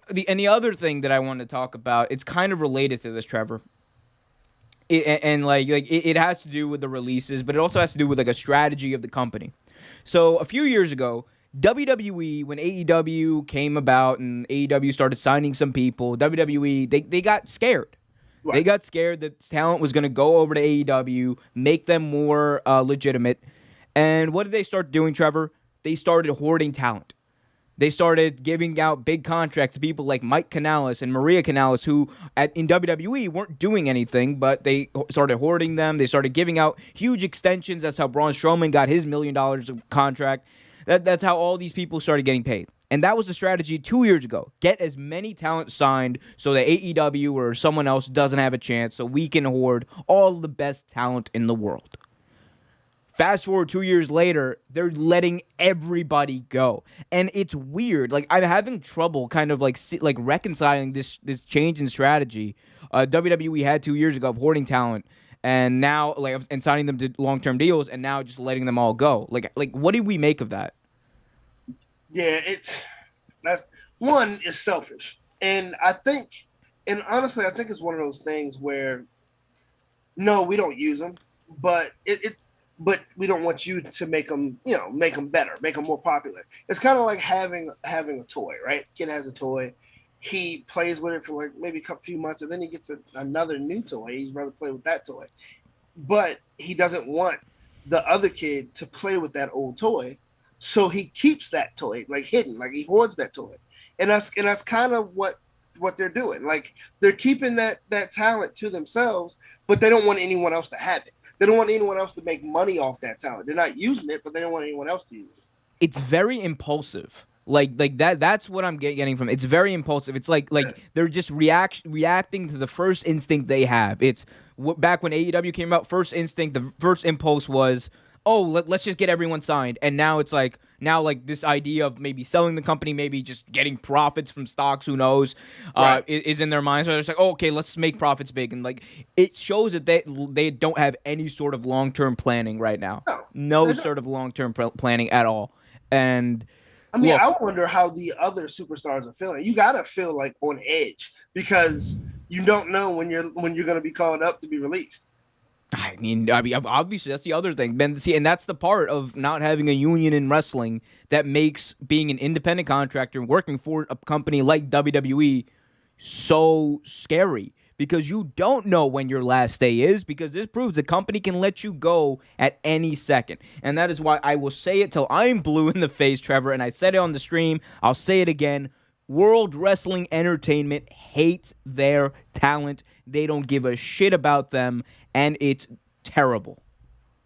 The other thing that I want to talk about, it's kind of related to this, Trevor. And it has to do with the releases, but it also has to do with like a strategy of the company. So a few years ago, WWE, when AEW came about and AEW started signing some people, WWE they got scared. They Right. got scared that talent was going to go over to AEW, make them more legitimate. And what did they start doing, Trevor? They started hoarding talent. They started giving out big contracts to people like Mike Canales and Maria Canales, who in WWE weren't doing anything, but they started hoarding them. They started giving out huge extensions. That's how Braun Strowman got his $1 million of contract. That's how all these people started getting paid. And that was the strategy 2 years ago. Get as many talent signed so that AEW or someone else doesn't have a chance, so we can hoard all the best talent in the world. Fast forward 2 years later, they're letting everybody go, and it's weird. Like I'm having trouble, kind of like reconciling this change in strategy. WWE had 2 years ago of hoarding talent, and now and signing them to long term deals, and now just letting them all go. Like what do we make of that? Yeah, that's one is selfish, and I think, and honestly, I think it's one of those things where no, we don't use them, but but we don't want you to make them, make them better, make them more popular. It's kind of like having a toy, right? Kid has a toy, he plays with it for like maybe a few months, and then he gets another new toy. He's rather play with that toy, but he doesn't want the other kid to play with that old toy, so he keeps that toy like hidden, like he hoards that toy, and that's kind of what they're doing. Like they're keeping that talent to themselves, but they don't want anyone else to have it. They don't want anyone else to make money off that talent. They're not using it, but they don't want anyone else to use it. It's very impulsive. Like that's what I'm getting from. It's very impulsive. It's like they're just reacting to the first instinct they have. It's back when AEW came out, first instinct, the first impulse was, oh, let's just get everyone signed. And now it's like this idea of maybe selling the company, maybe just getting profits from stocks, who knows, Right. is in their minds. So it's like, oh, okay, let's make profits big. And like it shows that they don't have any sort of long-term planning right now. No, No they don't. sort of long-term planning at all. And I mean, look, I wonder how the other superstars are feeling. You gotta feel like on edge because you don't know when you're gonna be called up to be released. I mean, obviously that's the other thing, Ben. See, and that's the part of not having a union in wrestling that makes being an independent contractor working for a company like WWE so scary, because you don't know when your last day is, because this proves a company can let you go at any second. And that is why I will say it till I'm blue in the face, Trevor, and I said it on the stream, I'll say it again. World Wrestling Entertainment hates their talent. They don't give a shit about them, and it's terrible.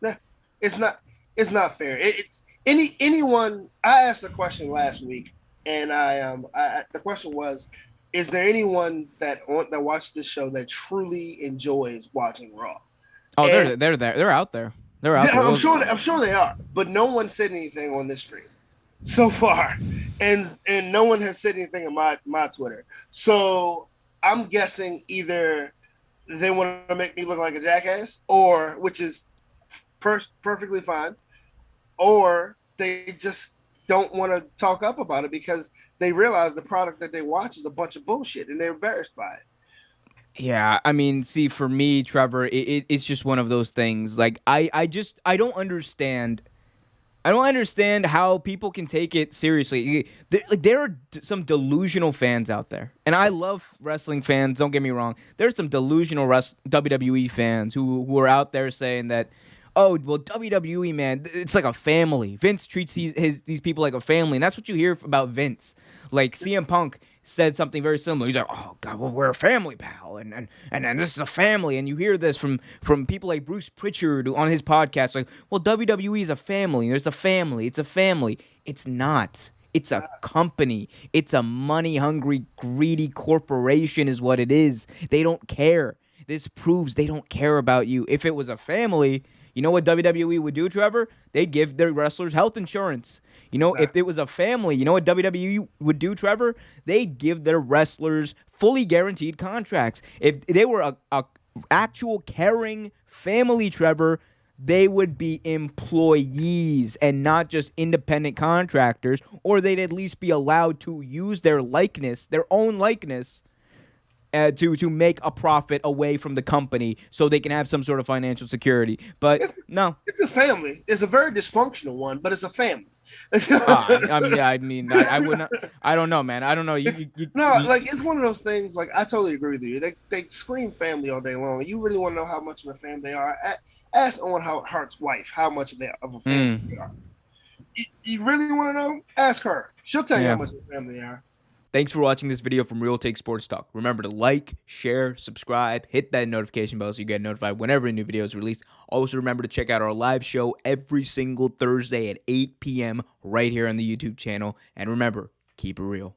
Nah, it's not. It's not fair. It's anyone. I asked a question last week, and the question was, is there anyone that watched this show that truly enjoys watching Raw? Oh, And they're there. They're out there. They're out there. I'm Well, sure I'm sure they are, but no one said anything on this stream so far, and no one has said anything on my Twitter. So I'm guessing either they want to make me look like a jackass, or which is perfectly fine, or they just don't want to talk up about it because they realize the product that they watch is a bunch of bullshit and they're embarrassed by it. yeah, I mean, see, for me, Trevor, it's just one of those things. Like, I don't understand. I don't understand how people can take it seriously. There are some delusional fans out there, and I love wrestling fans. Don't get me wrong. There's some delusional WWE fans who are out there saying that, oh, well, WWE, man, it's like a family. Vince treats these people like a family, and that's what you hear about Vince. Like CM Punk said something very similar. He's like, "Oh God, well, we're a family, pal, and this is a family." And you hear this from people like Bruce Pritchard on his podcast, like, "Well, WWE is a family. There's a family. It's a family. It's not. It's a company. It's a money-hungry, greedy corporation, is what it is. They don't care. This proves they don't care about you. If it was a family, you know what WWE would do, Trevor? They'd give their wrestlers health insurance. You know, if Exactly. it was a family, you know what WWE would do, Trevor? They'd give their wrestlers fully guaranteed contracts. If they were a actual caring family, Trevor, they would be employees and not just independent contractors, or they'd at least be allowed to use their likeness, their own likeness, to make a profit away from the company so they can have some sort of financial security. But It's, no. it's a family. It's a very dysfunctional one, but it's a family. I would not. I don't know, man. I don't know. It's no, like it's one of those things. Like I totally agree with you. They scream family all day long. You really want to know how much of a family they are? Ask Owen Hart's wife how much of a family they are. You really want to know? Ask her. She'll tell you how yeah. much of a family they are. Thanks for watching this video from Real Take Sports Talk. Remember to like, share, subscribe, hit that notification bell so you get notified whenever a new video is released. Also, remember to check out our live show every single Thursday at 8 p.m. right here on the YouTube channel. And remember, keep it real.